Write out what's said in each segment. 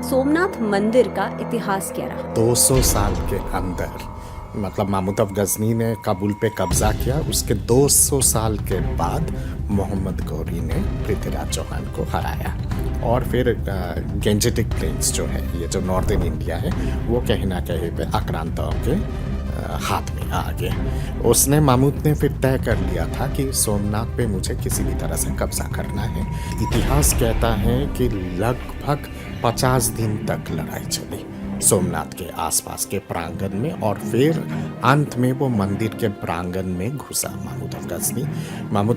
सोमनाथ मंदिर का इतिहास क्या रहा? 200 साल के अंदर मतलब महमूद गजनी ने काबुल पे कब्जा किया। उसके 200 साल के बाद मोहम्मद गौरी ने पृथ्वीराज चौहान को हराया और फिर गेंजेटिक प्लेन्स जो है, ये जो नॉर्दर्न इंडिया है, वो कहीं ना कहीं पे आक्रांताओं के हाथ में आ गए। उसने महमूद ने फिर तय कर लिया था कि सोमनाथ पे मुझे किसी भी तरह से कब्जा करना है। इतिहास कहता है कि लगभग 50 दिन तक लड़ाई चली सोमनाथ के आसपास के प्रांगण में और फिर अंत में वो मंदिर के प्रांगण में घुसा महमूद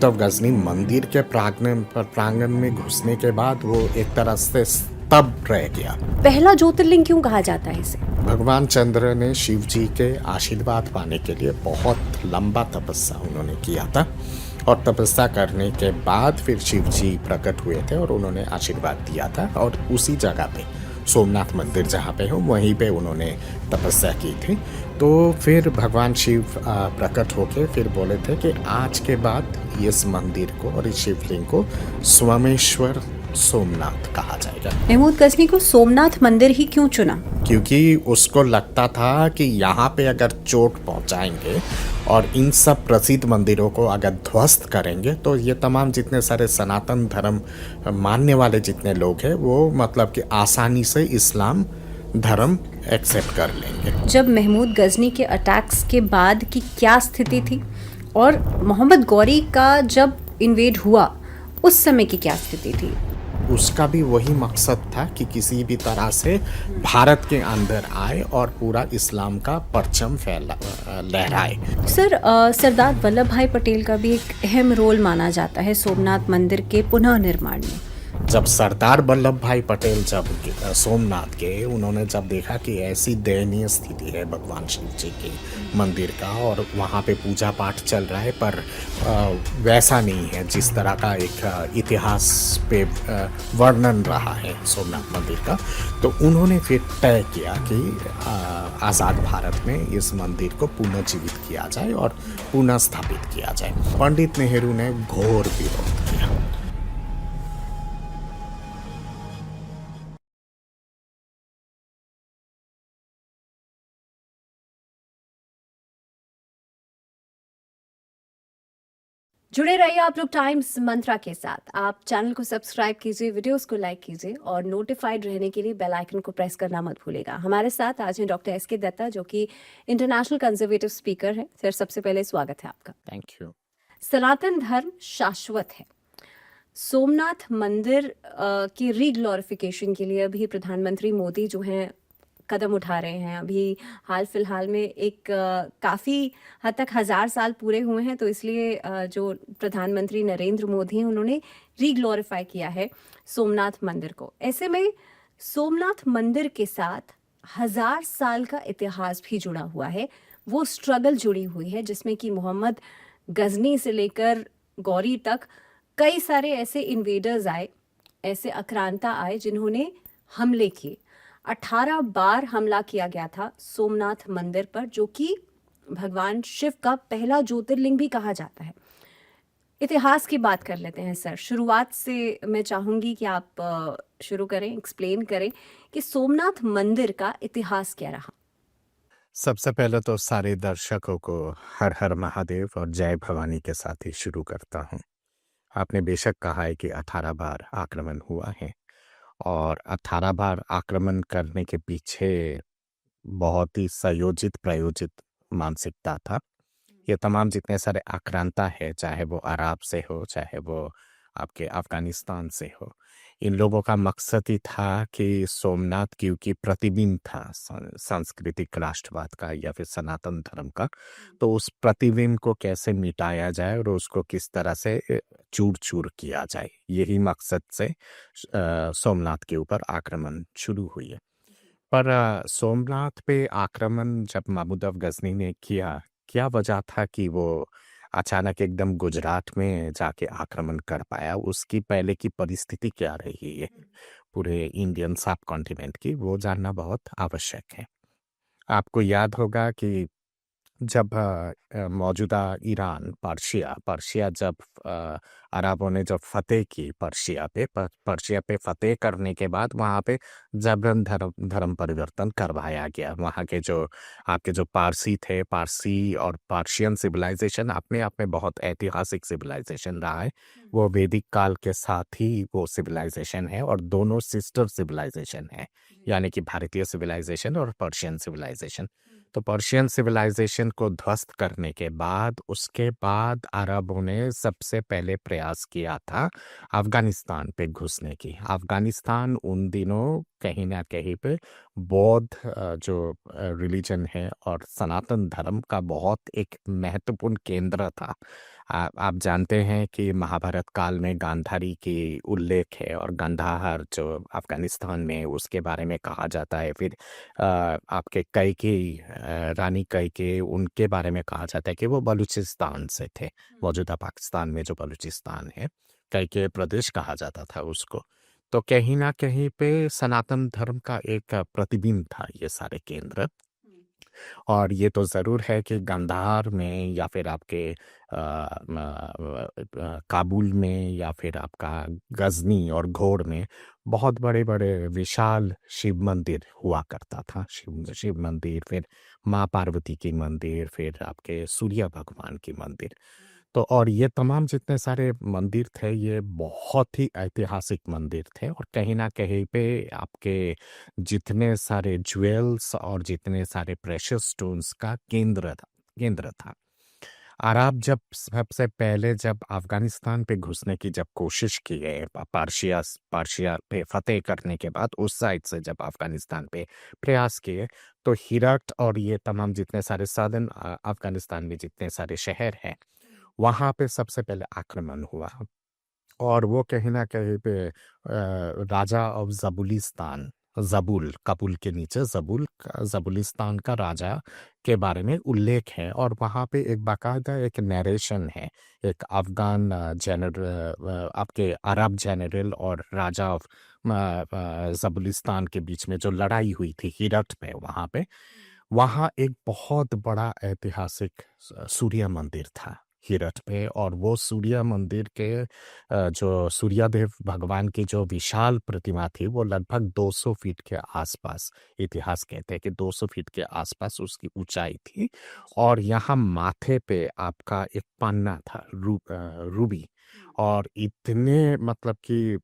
ऑफ गजनी मंदिर के प्रांगण में घुसने के बाद वो एक तरह से स्तब्ध रह गया। पहला ज्योतिर्लिंग क्यों कहा जाता है इसे? भगवान चंद्र ने शिव जी के आशीर्वाद पाने के लिए बहुत लंबा तपस्या उन्होंने किया था और तपस्या करने के बाद फिर शिव जी प्रकट हुए थे और उन्होंने आशीर्वाद दिया था और उसी जगह पे सोमनाथ मंदिर जहाँ पे हो वहीं पे उन्होंने तपस्या की थी। तो फिर भगवान शिव प्रकट होके फिर बोले थे कि आज के बाद इस मंदिर को और इस शिवलिंग को सोमेश्वर सोमनाथ कहा जाएगा। महमूद गजनी को सोमनाथ मंदिर ही क्यों चुना? क्योंकि उसको लगता था कि यहाँ पे अगर चोट पहुँचाएंगे और इन सब प्रसिद्ध मंदिरों को अगर ध्वस्त करेंगे तो ये तमाम जितने सारे सनातन धर्म मानने वाले जितने लोग हैं वो मतलब कि आसानी से इस्लाम धर्म एक्सेप्ट कर लेंगे। जब महमूद गजनी के अटैक्स के बाद की क्या स्थिति थी और मोहम्मद गौरी का जब इन्वेड हुआ उस समय की क्या स्थिति थी? उसका भी वही मकसद था कि किसी भी तरह से भारत के अंदर आए और पूरा इस्लाम का परचम लहराए। सर, सरदार वल्लभ भाई पटेल का भी एक अहम रोल माना जाता है सोमनाथ मंदिर के पुनः निर्माण में। जब सरदार वल्लभ भाई पटेल जब सोमनाथ के उन्होंने जब देखा कि ऐसी दयनीय स्थिति है भगवान शिव जी के मंदिर का और वहाँ पे पूजा पाठ चल रहा है पर वैसा नहीं है जिस तरह का एक इतिहास पे वर्णन रहा है सोमनाथ मंदिर का, तो उन्होंने फिर तय किया कि आज़ाद भारत में इस मंदिर को पुनर्जीवित किया जाए और पुनः स्थापित किया जाए। पंडित नेहरू ने घोर विरोध किया। जुड़े रहिए आप लोग टाइम्स मंत्रा के साथ। आप चैनल को सब्सक्राइब कीजिए, वीडियोस को लाइक कीजिए और नोटिफाइड रहने के लिए बेल आइकन को प्रेस करना मत भूलिएगा। हमारे साथ आज हैं डॉक्टर एस.के. दत्ता जो कि इंटरनेशनल कंजर्वेटिव स्पीकर हैं। सर, सबसे पहले स्वागत है आपका। Thank you. सनातन धर्म शाश्वत है। सोमनाथ मंदिर की रीग्लोरिफिकेशन के लिए अभी प्रधानमंत्री मोदी जो हैं कदम उठा रहे हैं। अभी हाल फिलहाल में एक काफ़ी हद तक 1000 साल पूरे हुए हैं, तो इसलिए जो प्रधानमंत्री नरेंद्र मोदी हैं उन्होंने रीग्लोरीफाई किया है सोमनाथ मंदिर को। ऐसे में सोमनाथ मंदिर के साथ 1000 साल का इतिहास भी जुड़ा हुआ है, वो स्ट्रगल जुड़ी हुई है जिसमें कि मोहम्मद गजनी से लेकर गौरी तक कई सारे ऐसे इन्वेडर्स आए, ऐसे आक्रांता आए जिन्होंने हमले किए। 18 बार हमला किया गया था सोमनाथ मंदिर पर, जो कि भगवान शिव का पहला ज्योतिर्लिंग भी कहा जाता है। इतिहास की बात कर लेते हैं सर। शुरुआत से मैं चाहूंगी कि आप शुरू करें, एक्सप्लेन करें कि सोमनाथ मंदिर का इतिहास क्या रहा। सबसे पहले तो सारे दर्शकों को हर हर महादेव और जय भवानी के साथ ही शुरू करता हूँ। आपने बेशक कहा है कि 18 बार आक्रमण हुआ है और 18 बार आक्रमण करने के पीछे बहुत ही संयोजित प्रायोजित मानसिकता था। ये तमाम जितने सारे आक्रांता है, चाहे वो अरब से हो चाहे वो आपके अफगानिस्तान से हो, इन लोगों का मकसद ही था कि सोमनाथ क्योंकि प्रतिबिंब था सांस्कृतिक राष्ट्रवाद का या फिर सनातन धर्म का, तो उस प्रतिबिंब को कैसे मिटाया जाए और उसको किस तरह से चूर चूर किया जाए, यही मकसद से सोमनाथ के ऊपर आक्रमण शुरू हुई है। पर सोमनाथ पे आक्रमण जब महमूद गजनी ने किया, क्या वजह था कि वो अचानक एकदम गुजरात में जाके आक्रमण कर पाया? उसकी पहले की परिस्थिति क्या रही है पूरे इंडियन सब कॉन्टिनेंट की, वो जानना बहुत आवश्यक है। आपको याद होगा कि जब मौजूदा ईरान, पर्शिया पर्शिया जब अ, अरबों ने जब फ़तेह की पर्शिया पे फ़तेह करने के बाद वहाँ पे जबरन धर्म परिवर्तन करवाया गया। वहाँ के जो आपके जो पारसी थे, पारसी और पर्शियन सिविलाइज़ेशन अपने आप में बहुत ऐतिहासिक सिविलाइज़ेशन रहा है। वो वैदिक काल के साथ ही वो सिविलाइज़ेशन है और दोनों सिस्टर सिविलाइज़ेशन हैं, यानी कि भारतीय सिविलाइज़ेशन और पर्शियन सिविलाइज़ेशन। तो पर्शियन सिविलाइजेशन को ध्वस्त करने के बाद उसके बाद अरबों ने सबसे पहले प्रयास किया था अफगानिस्तान पे घुसने की। अफगानिस्तान उन दिनों कहीं ना कहीं पे बौद्ध जो रिलीजन है और सनातन धर्म का बहुत एक महत्वपूर्ण केंद्र था। आप जानते हैं कि महाभारत काल में गांधारी की उल्लेख है और गांधार जो अफगानिस्तान में उसके बारे में कहा जाता है। फिर आपके कैकेयी रानी कैकेयी उनके बारे में कहा जाता है कि वो बलूचिस्तान से थे। मौजूदा पाकिस्तान में जो बलूचिस्तान है, कैकेयी प्रदेश कहा जाता था उसको। तो कहीं ना कहीं पे सनातन धर्म का एक प्रतिबिंब था ये सारे केंद्र। और ये तो ज़रूर है कि गांधार में या फिर आपके काबुल में या फिर आपका गजनी और घोर में बहुत बड़े बड़े विशाल शिव मंदिर हुआ करता था। शिव मंदिर, फिर माँ पार्वती की मंदिर, फिर आपके सूर्य भगवान की मंदिर। तो और ये तमाम जितने सारे मंदिर थे ये बहुत ही ऐतिहासिक मंदिर थे और कहीं ना कहीं पे आपके जितने सारे ज्वेल्स और जितने सारे प्रेशियस स्टोन्स का केंद्र था। अरब जब सबसे पहले जब अफगानिस्तान पे घुसने की जब कोशिश की है पार्शिया पार्शिया पे फतेह करने के बाद उस साइड से जब अफगानिस्तान पे प्रयास किए, तो हिरट और ये तमाम जितने सारे साधन अफगानिस्तान में जितने सारे शहर हैं वहाँ पे सबसे पहले आक्रमण हुआ। और वो कहीं न कहीं पे राजा ऑफ ज़बुलिस्तान, ज़बूल, काबुल के नीचे ज़बुलिस्तान का राजा के बारे में उल्लेख है और वहाँ पे एक बाकायदा एक नैरेशन है। एक अफ़गान आपके अरब जनरल और राजा ऑफ ज़बुलिस्तान के बीच में जो लड़ाई हुई थी हीरत पे वहाँ पे, वहाँ एक बहुत बड़ा ऐतिहासिक सूर्य मंदिर था हीरत पे। और वो सूर्य मंदिर के जो सूर्यदेव भगवान की जो विशाल प्रतिमा थी वो लगभग 200 फीट के आसपास, इतिहास कहते हैं कि 200 फीट के आसपास उसकी ऊंचाई थी। और यहाँ माथे पे आपका एक पन्ना था रूबी। और इतने मतलब कि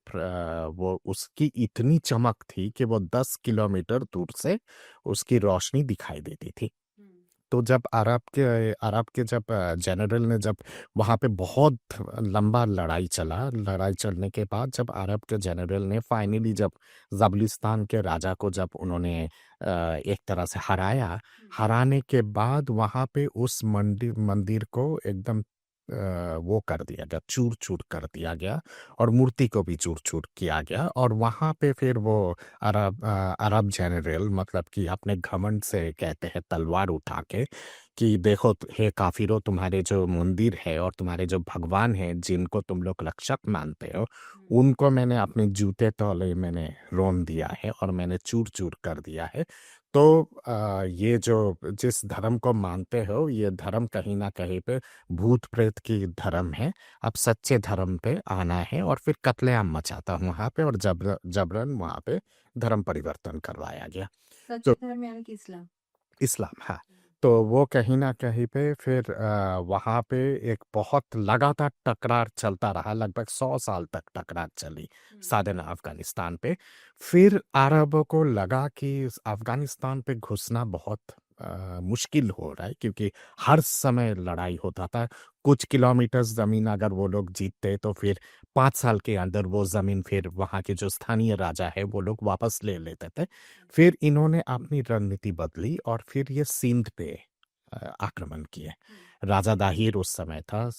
वो उसकी इतनी चमक थी कि वो 10 किलोमीटर दूर से उसकी रोशनी दिखाई देती थी। तो जब अरब के जब जनरल ने जब वहाँ पे बहुत लंबा लड़ाई चलने के बाद जब अरब के जनरल ने फाइनली जब ज़बलिस्तान के राजा को जब उन्होंने एक तरह से हराने के बाद वहाँ पे उस मंदिर को एकदम वो कर दिया गया, चूर-चूर कर दिया गया और मूर्ति को भी चूर-चूर किया गया। और वहाँ पे फिर वो अरब जनरल मतलब कि अपने घमंड से कहते हैं तलवार उठा के कि देखो हे काफिरों, तुम्हारे जो मंदिर है और तुम्हारे जो भगवान हैं जिनको तुम लोग रक्षक मानते हो उनको मैंने अपने जूते तले मैंने रोन दिया है और मैंने चूर-चूर कर दिया है। तो ये जो जिस धर्म को मानते हो ये धर्म कहीं न कहीं पे भूत प्रेत की धर्म है। अब सच्चे धर्म पे आना है और फिर कत्लेआम मचाता हूँ वहाँ पे और जबरन वहाँ पे धर्म परिवर्तन करवाया गया। सच्चे तो धर्म यानी कि इस्लाम। इस्लाम, हाँ। तो वो कहीं न कहीं पे फिर वहाँ पे एक बहुत लगातार टकरार चलता रहा, लगभग 100 साल तक टकरार चली साधन अफ़गानिस्तान पे। फिर अरबों को लगा कि इस अफ़गानिस्तान पे घुसना बहुत मुश्किल हो रहा है क्योंकि हर समय लड़ाई होता था। कुछ किलोमीटर ज़मीन अगर वो लोग जीतते तो फिर 5 साल के अंदर वो ज़मीन फिर वहाँ के जो स्थानीय राजा है वो लोग वापस ले लेते थे। फिर इन्होंने अपनी रणनीति बदली और फिर ये सिंध पे आक्रमण किए। राजा दाहिर उस समय था,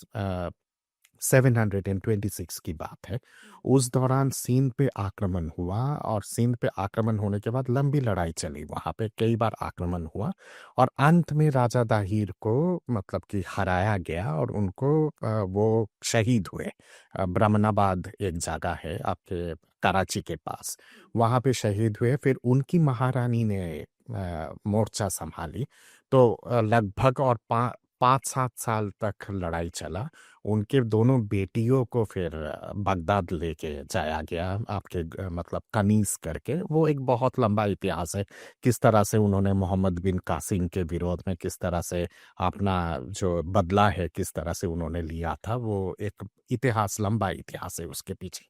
726 की बात है। उस दौरान सिंध पे आक्रमण हुआ और सिंध पे आक्रमण होने के बाद लंबी लड़ाई चली, वहाँ पे कई बार आक्रमण हुआ और अंत में राजा दाहिर को मतलब कि हराया गया और उनको वो शहीद हुए। ब्रह्मनाबाद एक जगह है आपके कराची के पास, वहाँ पे शहीद हुए। फिर उनकी महारानी ने मोर्चा संभाली। तो लगभग और 5-7 साल तक लड़ाई चला। उनके दोनों बेटियों को फिर बगदाद लेके जाया गया, आपके मतलब कनीज करके। वो एक बहुत लंबा इतिहास है, किस तरह से उन्होंने मोहम्मद बिन कासिम के विरोध में किस तरह से अपना जो बदला है किस तरह से उन्होंने लिया था। वो एक इतिहास, लंबा इतिहास है उसके पीछे।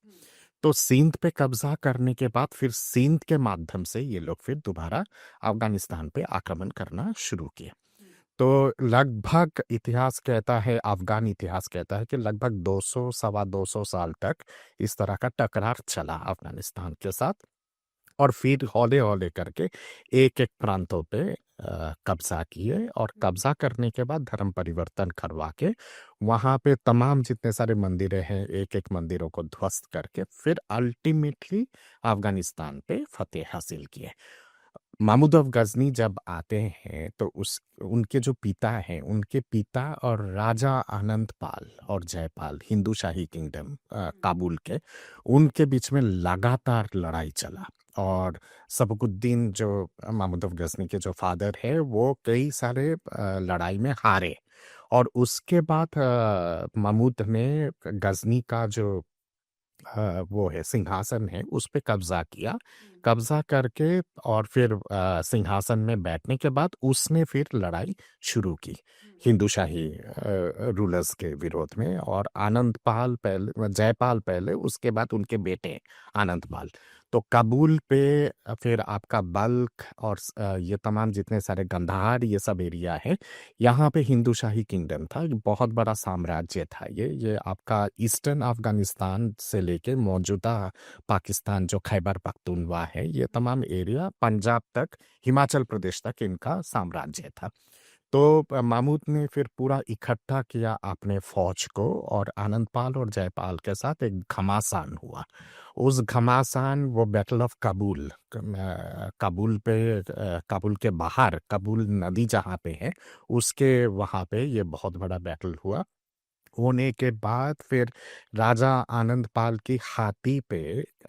तो सिंध पे कब्जा करने के बाद फिर सिंध के माध्यम से ये लोग फिर दोबारा अफगानिस्तान पे आक्रमण करना शुरू किए। तो लगभग इतिहास कहता है, अफगान इतिहास कहता है कि लगभग 200 सवा 200 साल तक इस तरह का टकरार चला अफगानिस्तान के साथ। और फिर हौले हौले करके एक एक प्रांतों पे कब्जा किए, और कब्जा करने के बाद धर्म परिवर्तन करवा के वहाँ पे तमाम जितने सारे मंदिरें हैं एक एक मंदिरों को ध्वस्त करके फिर अल्टीमेटली अफगानिस्तान पे फतेह हासिल किए। महमूद ऑफ गजनी जब आते हैं तो उस उनके जो पिता हैं, उनके पिता और राजा आनंद पाल और जयपाल, हिंदू शाही किंगडम काबुल के, उनके बीच में लगातार लड़ाई चला। और सबकुद्दीन जो महमूद ऑफ गजनी के जो फादर है वो कई सारे लड़ाई में हारे। और उसके बाद महमूद ने गजनी का जो वो है सिंहासन है उस पे कब्जा किया। कब्जा करके और फिर सिंहासन में बैठने के बाद उसने फिर लड़ाई शुरू की हिंदू शाही रूलर्स के विरोध में। और आनंद पाल पहले, जयपाल पहले, उसके बाद उनके बेटे आनंद पाल। तो काबुल पे फिर आपका बल्ख और ये तमाम जितने सारे गंधार ये सब एरिया है, यहाँ पे हिंदू शाही किंगडम था। ये बहुत बड़ा साम्राज्य था। ये आपका ईस्टर्न अफगानिस्तान से लेके मौजूदा पाकिस्तान जो खैबर पख्तूनवा है, ये तमाम एरिया पंजाब तक, हिमाचल प्रदेश तक इनका साम्राज्य था। तो महमूद ने फिर पूरा इकट्ठा किया अपने फौज को, और आनंदपाल और जयपाल के साथ एक घमासान हुआ। उस घमासान, वो बैटल ऑफ काबुल, काबुल पे काबुल के बाहर, काबुल नदी जहाँ पे है उसके वहाँ पे ये बहुत बड़ा बैटल हुआ। होने के बाद फिर राजा आनंदपाल की हाथी पे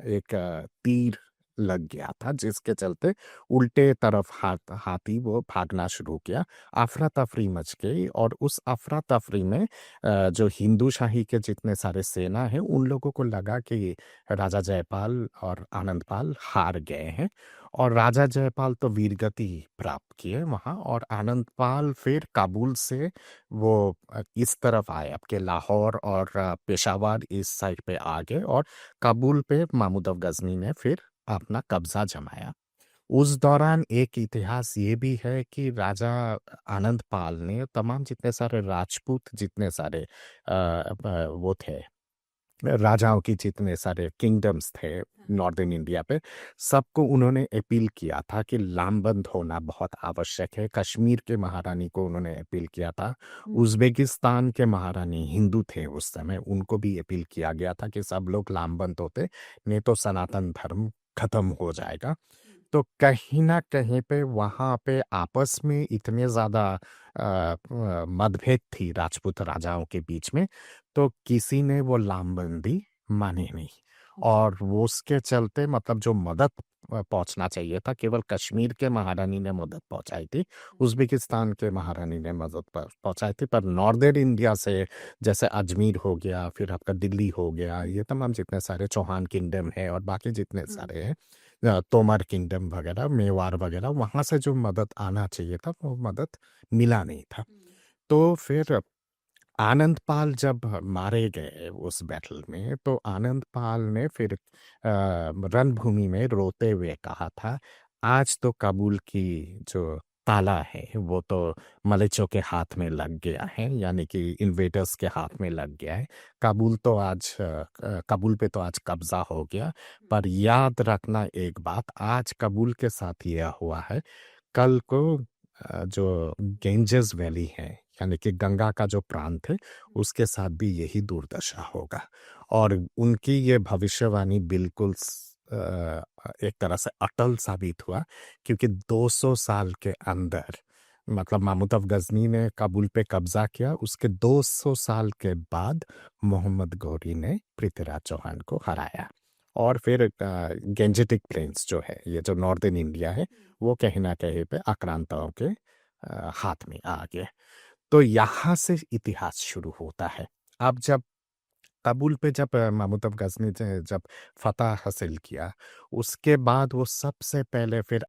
एक तीर लग गया था, जिसके चलते उल्टे तरफ हाथी वो भागना शुरू किया। अफरा तफरी मच गई, और उस अफरा तफरी में जो हिंदू शाही के जितने सारे सेना है उन लोगों को लगा कि राजा जयपाल और आनंदपाल हार गए हैं। और राजा जयपाल तो वीरगति प्राप्त किए वहाँ, और आनंदपाल फिर काबुल से वो इस तरफ आए, आपके लाहौर और पेशावर इस साइड पे आ गए, और काबुल पे महमूद ऑफ गजनी ने फिर अपना कब्जा जमाया। उस दौरान एक इतिहास ये भी है कि राजा आनंद पाल ने तमाम जितने सारे राजपूत, जितने सारे वो थे, राजाओं की जितने सारे किंगडम्स थे नॉर्दर्न इंडिया पे, सबको उन्होंने अपील किया था कि लामबंद होना बहुत आवश्यक है। कश्मीर के महारानी को उन्होंने अपील किया था। उज़्बेकिस्तान के महारानी हिंदू थे उस समय, उनको भी अपील किया गया था कि सब लोग लामबंद होते, नहीं तो सनातन धर्म खत्म हो जाएगा। तो कहीं ना कहीं पे वहाँ पे आपस में इतने ज़्यादा मतभेद थी राजपूत राजाओं के बीच में, तो किसी ने वो लामबंदी मानी नहीं। और वो उसके चलते मतलब जो मदद पहुंचना चाहिए था, केवल कश्मीर के महारानी ने मदद पहुंचाई थी, उज़्बेकिस्तान के महारानी ने मदद पहुंचाई थी, पर नॉर्दर्न इंडिया से जैसे अजमेर हो गया, फिर आपका दिल्ली हो गया, ये तमाम जितने सारे चौहान किंगडम है और बाकी जितने सारे हैं, तोमर किंगडम वगैरह, मेवाड़ वगैरह, वहां से जो मदद आना चाहिए था वो मदद मिला नहीं था। तो फिर आनंद पाल जब मारे गए उस बैटल में, तो आनंद पाल ने फिर रणभूमि में रोते हुए कहा था, आज तो काबुल की जो ताला है वो तो मलेच्चों के हाथ में लग गया है, यानी कि इन्वेडर्स के हाथ में लग गया है। काबुल पे तो आज कब्जा हो गया, पर याद रखना एक बात, आज काबुल के साथ यह हुआ है, कल को जो गेंजेस वैली है, यानी कि गंगा का जो प्रांत है, उसके साथ भी यही दुर्दशा होगा। और उनकी ये भविष्यवाणी बिल्कुल एक तरह से अटल साबित हुआ, क्योंकि 200 साल के अंदर, मतलब महमूद ऑफ गजनी ने काबुल पे कब्जा किया, उसके 200 साल के बाद मोहम्मद गौरी ने पृथ्वीराज चौहान को हराया। और फिर गेंजेटिक प्लेन्स जो है, ये जो नॉर्दर्न इंडिया है, वो कहीं ना कहीं पे आक्रांताओं के हाथ में आ गए। तो यहाँ से इतिहास शुरू होता है। अब जब काबुल पे जब महमूद अब्बास ने जब फ़तह हासिल किया, उसके बाद वो सबसे पहले फिर